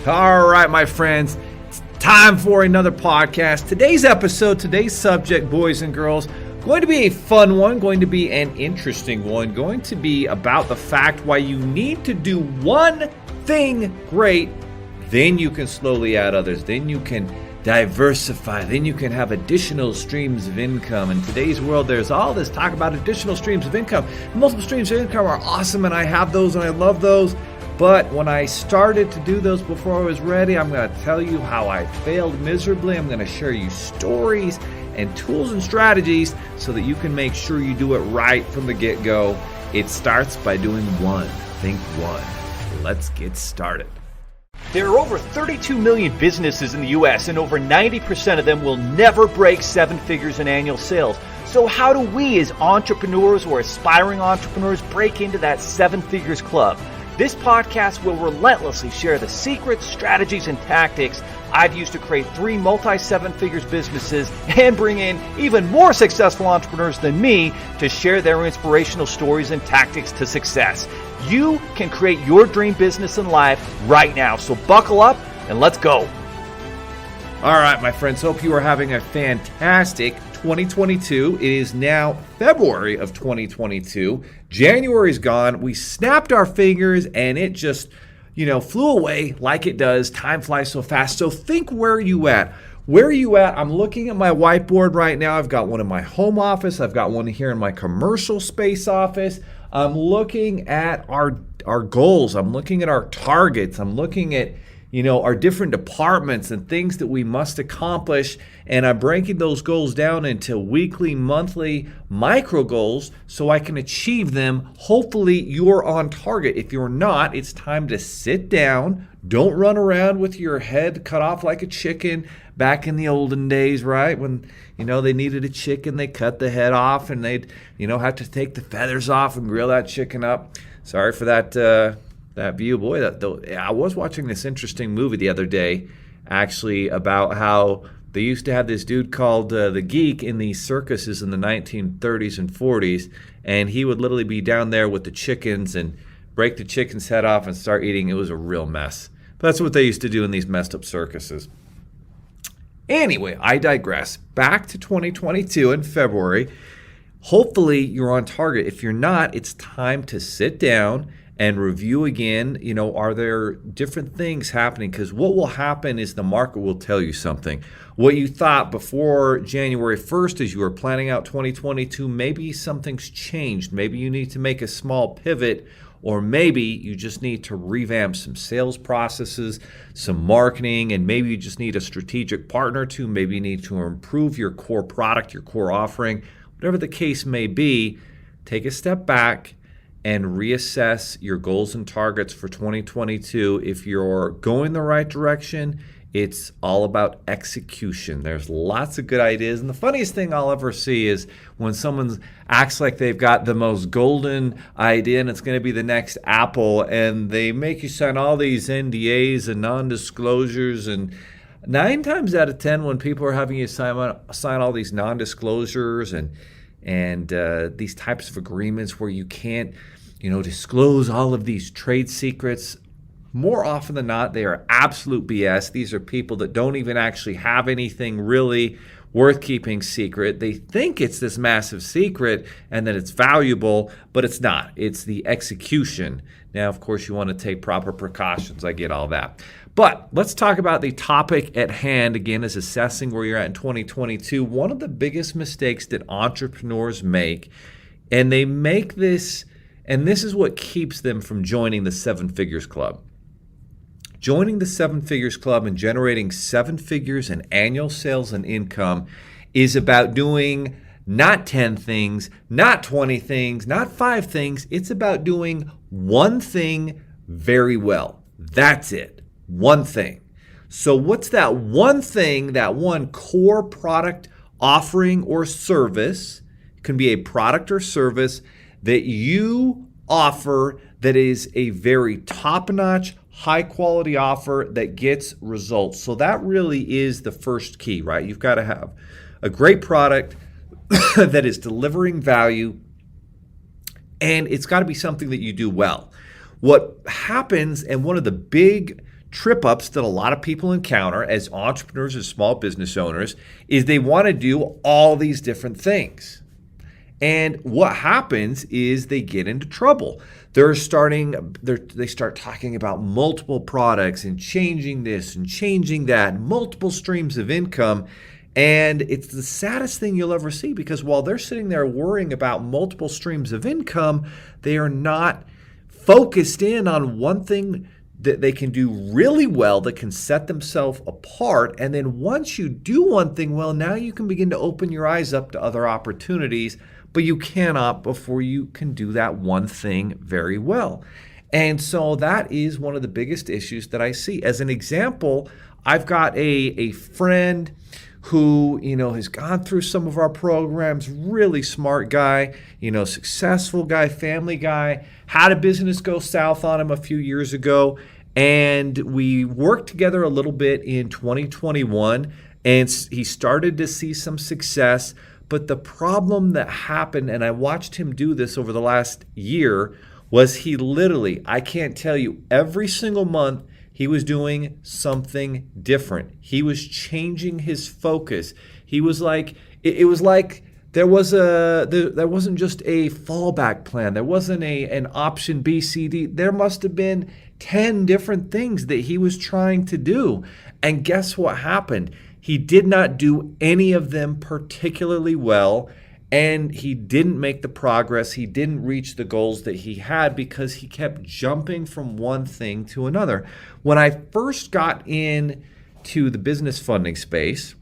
All right, my friends, it's time for another podcast. Today's episode, today's subject, boys and girls, going to be a fun one, going to be an interesting one, going to be about the fact why you need to do one thing great, then you can slowly add others, then you can diversify, then you can have additional streams of income. In today's world, there's all this talk about additional streams of income. Multiple streams of income are awesome, and I have those and I love those. But when I started to do those before I was ready, I'm going to tell you how I failed miserably. I'm going to share you stories and tools and strategies so that you can make sure you do it right from the get-go. It starts by doing one. Think one. Let's get started. There are over 32 million businesses in the U.S., and over 90% of them will never break 7 figures in annual sales. So how do we as entrepreneurs or aspiring entrepreneurs break into that 7 figures club? This podcast will relentlessly share the secrets, strategies, and tactics I've used to create 3 multi-7 figures businesses and bring in even more successful entrepreneurs than me to share their inspirational stories and tactics to success. You can create your dream business and life right now. So buckle up and let's go. All right, my friends, hope you are having a fantastic 2022. It is now February of 2022. January's gone. We snapped our fingers and it just, flew away like it does. Time flies so fast. So think, where are you at? Where are you at? I'm looking at my whiteboard right now. I've got one in my home office. I've got one here in my commercial space office. I'm looking at our goals. I'm looking at our targets. I'm looking at our different departments and things that we must accomplish. And I'm breaking those goals down into weekly, monthly, micro goals so I can achieve them. Hopefully you're on target. If you're not, it's time to sit down. Don't run around with your head cut off like a chicken back in the olden days, right? When, they needed a chicken, they cut the head off and they'd, have to take the feathers off and grill that chicken up. Sorry for that view. Boy, I was watching this interesting movie the other day, actually, about how they used to have this dude called the Geek in these circuses in the 1930s and 40s, and he would literally be down there with the chickens and break the chicken's head off and start eating. It was a real mess. But that's what they used to do in these messed up circuses. Anyway, I digress. Back to 2022 in February. Hopefully you're on target. If you're not, it's time to sit down and review again. Are there different things happening? Because what will happen is the market will tell you something. What you thought before January 1st as you were planning out 2022, maybe something's changed. Maybe you need to make a small pivot, or maybe you just need to revamp some sales processes, some marketing, and maybe you just need a strategic partner to. Maybe you need to improve your core product, your core offering. Whatever the case may be, take a step back and reassess your goals and targets for 2022. If you're going the right direction, it's all about execution. There's lots of good ideas. And the funniest thing I'll ever see is when someone acts like they've got the most golden idea and it's going to be the next Apple, and they make you sign all these NDAs and non-disclosures. And 9 times out of 10, when people are having you sign all these non-disclosures and these types of agreements where you can't disclose all of these trade secrets, more often than not, they are absolute BS. These are people that don't even actually have anything really worth keeping secret. They think it's this massive secret and that it's valuable, but it's not. It's the execution. Now, of course, you want to take proper precautions. I get all that. But let's talk about the topic at hand, again, is assessing where you're at in 2022. One of the biggest mistakes that entrepreneurs make, and they make this, and this is what keeps them from joining the 7 Figures Club. Joining the 7 Figures Club and generating 7 figures in annual sales and income is about doing not 10 things, not 20 things, not 5 things. It's about doing one thing very well. That's it. One thing. So what's that one thing, that one core product, offering, or service? It can be a product or service that you offer that is a very top-notch, high-quality offer that gets results. So that really is the first key, right? You've got to have a great product that is delivering value, and it's got to be something that you do well. What happens, and one of the big trip ups that a lot of people encounter as entrepreneurs, as small business owners, is they want to do all these different things. And what happens is they get into trouble. They start talking about multiple products and changing this and changing that, and multiple streams of income. And it's the saddest thing you'll ever see, because while they're sitting there worrying about multiple streams of income, they are not focused in on one thing that they can do really well, that can set themselves apart. And then once you do one thing well, now you can begin to open your eyes up to other opportunities, but you cannot before you can do that one thing very well. And so that is one of the biggest issues that I see. As an example, I've got a friend who, has gone through some of our programs, really smart guy, successful guy, family guy, had a business go south on him a few years ago. And we worked together a little bit in 2021, and he started to see some success. But the problem that happened, and I watched him do this over the last year, was he literally, I can't tell you, every single month, he was doing something different. He was changing his focus. He was like, it was like there wasn't just a fallback plan. There wasn't an option B, C, D. There must have been 10 different things that he was trying to do. And guess what happened? He did not do any of them particularly well, and he didn't make the progress. He didn't reach the goals that he had because he kept jumping from one thing to another. When I first got into the business funding space,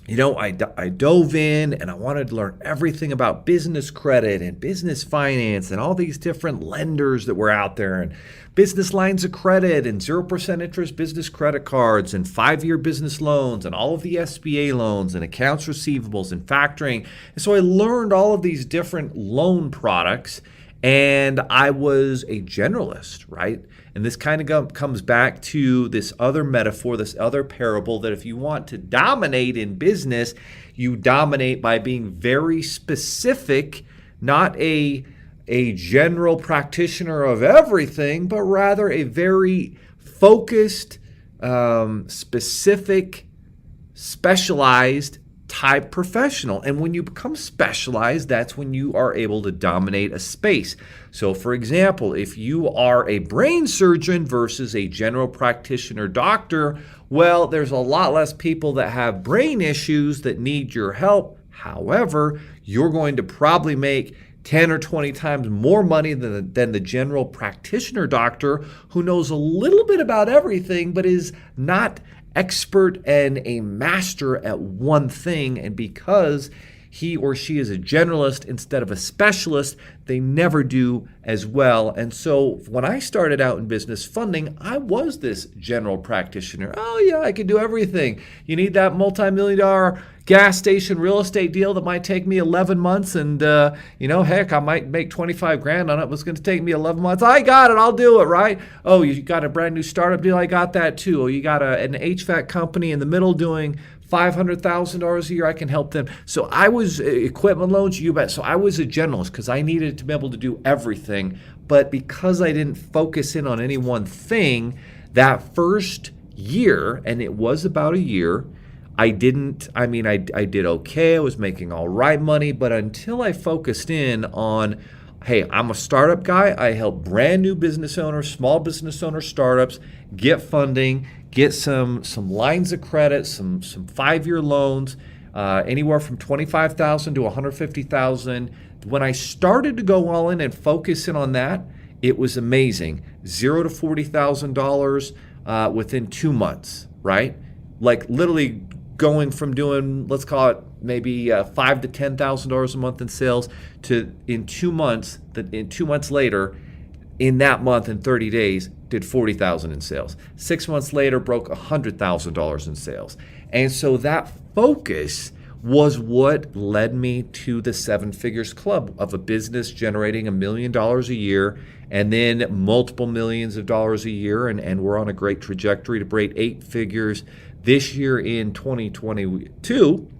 I dove in and I wanted to learn everything about business credit and business finance and all these different lenders that were out there, and business lines of credit and 0% interest business credit cards and 5-year business loans and all of the SBA loans and accounts receivables and factoring. And so I learned all of these different loan products, and I was a generalist, right? And this kind of comes back to this other metaphor, this other parable, that if you want to dominate in business, you dominate by being very specific, not a general practitioner of everything, but rather a very focused, specific, specialized type professional. And when you become specialized, that's when you are able to dominate a space. So for example, if you are a brain surgeon versus a general practitioner doctor, well, there's a lot less people that have brain issues that need your help. However, you're going to probably make 10 or 20 times more money than the general practitioner doctor, who knows a little bit about everything but is not expert and a master at one thing. And because he or she is a generalist instead of a specialist, they never do as well. And so when I started out in business funding, I was this general practitioner. Oh yeah, I can do everything. You need that multi-million-dollar gas station real estate deal that might take me 11 months, and heck, I might make 25 grand on it. It was going to take me 11 months. I got it. I'll do it, right? Oh, you got a brand new startup deal? I got that too. Oh, you got an HVAC company in the middle doing $500,000 a year, I can help them. So I was equipment loans, you bet. So I was a generalist because I needed to be able to do everything. But because I didn't focus in on any one thing, that first year, and it was about a year, I did okay. I was making all right money, but until I focused in on, hey, I'm a startup guy. I help brand new business owners, small business owners, startups get funding, get some lines of credit, some 5-year loans, anywhere from $25,000 to $150,000. When I started to go all in and focus in on that, it was amazing. $0 to $40,000 within 2 months, right? Like literally going from doing, let's call it maybe $5,000 to $10,000 a month in sales to in 2 months later, in that month, in 30 days, did $40,000 in sales. 6 months later, broke $100,000 in sales. And so that focus was what led me to the 7 Figures Club, of a business generating $1 million a year and then multiple millions of dollars a year. And we're on a great trajectory to break 8 figures this year in 2022.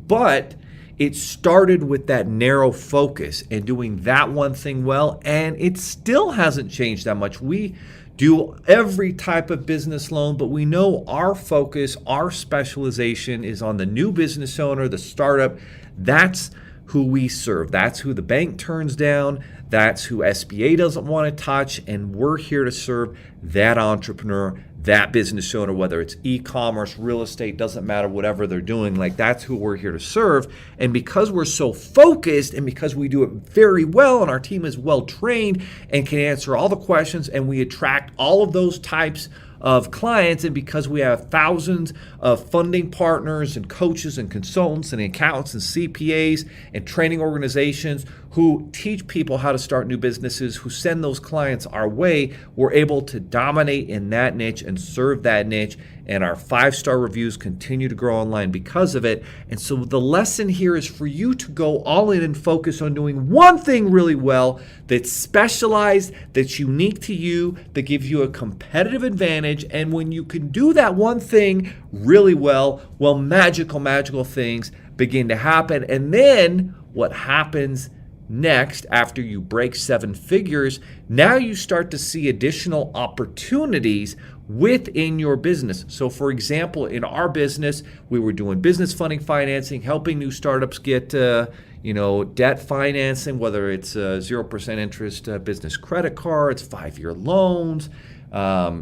But it started with that narrow focus and doing that one thing well, and it still hasn't changed that much. We do every type of business loan, but we know our focus, our specialization is on the new business owner, the startup. That's who we serve. That's who the bank turns down. That's who SBA doesn't want to touch. And we're here to serve that entrepreneur, that business owner, whether it's e-commerce, real estate, doesn't matter, whatever they're doing. Like, that's who we're here to serve. And because we're so focused and because we do it very well and our team is well trained and can answer all the questions and we attract all of those types of clients, and because we have thousands of funding partners and coaches and consultants and accountants and CPAs and training organizations who teach people how to start new businesses, who send those clients our way, we're able to dominate in that niche and serve that niche. And our 5-star reviews continue to grow online because of it. And so the lesson here is for you to go all in and focus on doing one thing really well that's specialized, that's unique to you, that gives you a competitive advantage. And when you can do that one thing really well, magical things begin to happen. And then what happens next, after you break 7 figures, now you start to see additional opportunities within your business. So for example, in our business, we were doing business funding financing, helping new startups get debt financing, whether it's 0% interest business credit cards, 5-year loans,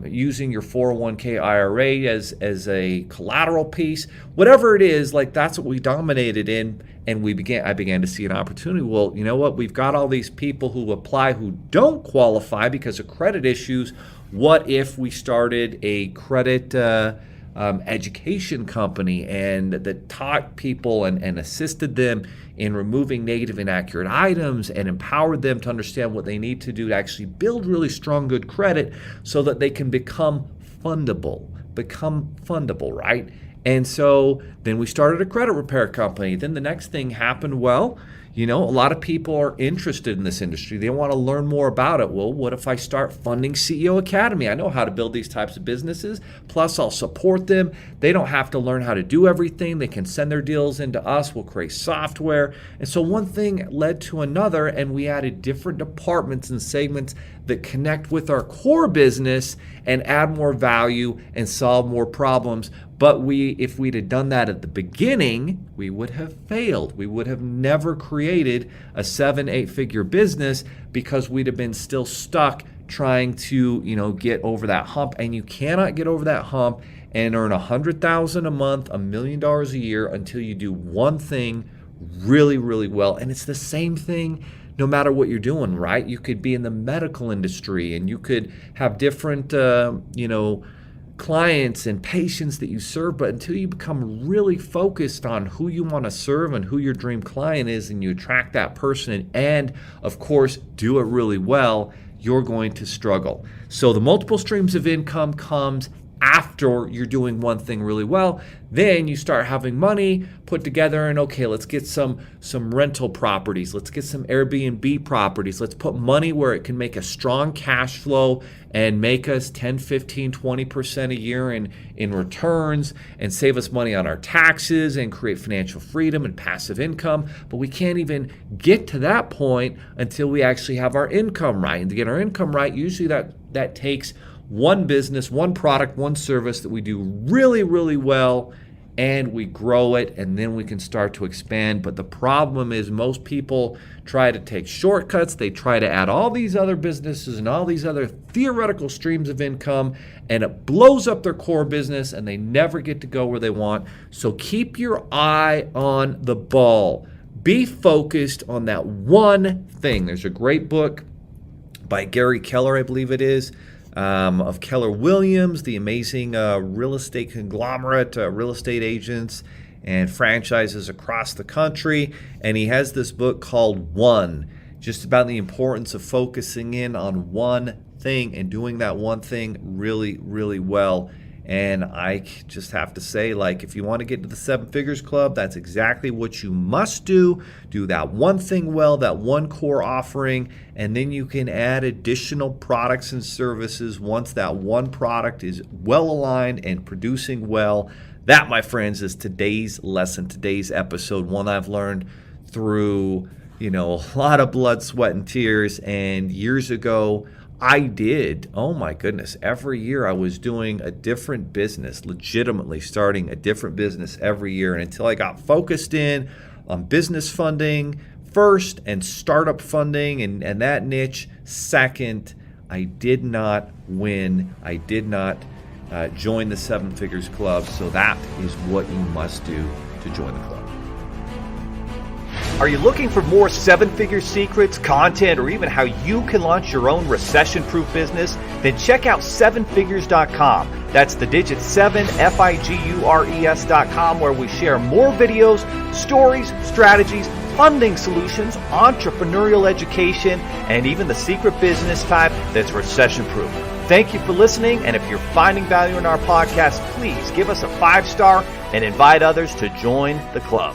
using your 401k IRA as a collateral piece, whatever it is, like that's what we dominated in. And I began to see an opportunity. Well, you know what? We've got all these people who apply who don't qualify because of credit issues. What if we started a credit education company and that taught people and assisted them in removing negative inaccurate items and empowered them to understand what they need to do to actually build really strong, good credit so that they can become fundable, right? And so then we started a credit repair company. Then the next thing happened, a lot of people are interested in this industry. They want to learn more about it. Well, what if I start funding CEO Academy? I know how to build these types of businesses. Plus, I'll support them. They don't have to learn how to do everything. They can send their deals into us. We'll create software. And so one thing led to another, and we added different departments and segments that connect with our core business and add more value and solve more problems. But if we'd have done that at the beginning, we would have failed. We would have never created a 7-8 figure business because we'd have been still stuck trying to, get over that hump. And you cannot get over that hump and earn $100,000 a month, $1 million a year until you do one thing really, really well. And it's the same thing no matter what you're doing, right? You could be in the medical industry and you could have different, clients and patients that you serve, but until you become really focused on who you want to serve and who your dream client is, and you attract that person and of course do it really well, you're going to struggle. So the multiple streams of income comes after you're doing one thing really well. Then you start having money put together and okay, let's get some rental properties. Let's get some Airbnb properties. Let's put money where it can make a strong cash flow and make us 10, 15, 20% a year in returns and save us money on our taxes and create financial freedom and passive income. But we can't even get to that point until we actually have our income right. And to get our income right, usually that takes one business, one product, one service that we do really, really well, and we grow it, and then we can start to expand. But the problem is most people try to take shortcuts. They try to add all these other businesses and all these other theoretical streams of income, and it blows up their core business, and they never get to go where they want. So keep your eye on the ball. Be focused on that one thing. There's a great book by Gary Keller, I believe it is, of Keller Williams, the amazing real estate conglomerate, real estate agents and franchises across the country. And he has this book called One, just about the importance of focusing in on one thing and doing that one thing really, really well. And I just have to say, if you want to get to the 7 Figures Club, that's exactly what you must do. Do that one thing well, that one core offering, and then you can add additional products and services once that one product is well aligned and producing well. That, my friends, is today's lesson, today's episode, one I've learned through, a lot of blood, sweat, and tears. And years ago, I did. Oh my goodness. Every year I was doing a different business, legitimately starting a different business every year. And until I got focused in on business funding first and startup funding and that niche second, I did not win. I did not join the Seven Figures Club. So that is what you must do to join the club. Are you looking for more seven-figure secrets, content, or even how you can launch your own recession-proof business? Then check out sevenfigures.com. That's the digit 7, Figures.com, where we share more videos, stories, strategies, funding solutions, entrepreneurial education, and even the secret business type that's recession-proof. Thank you for listening, and if you're finding value in our podcast, please give us a 5-star and invite others to join the club.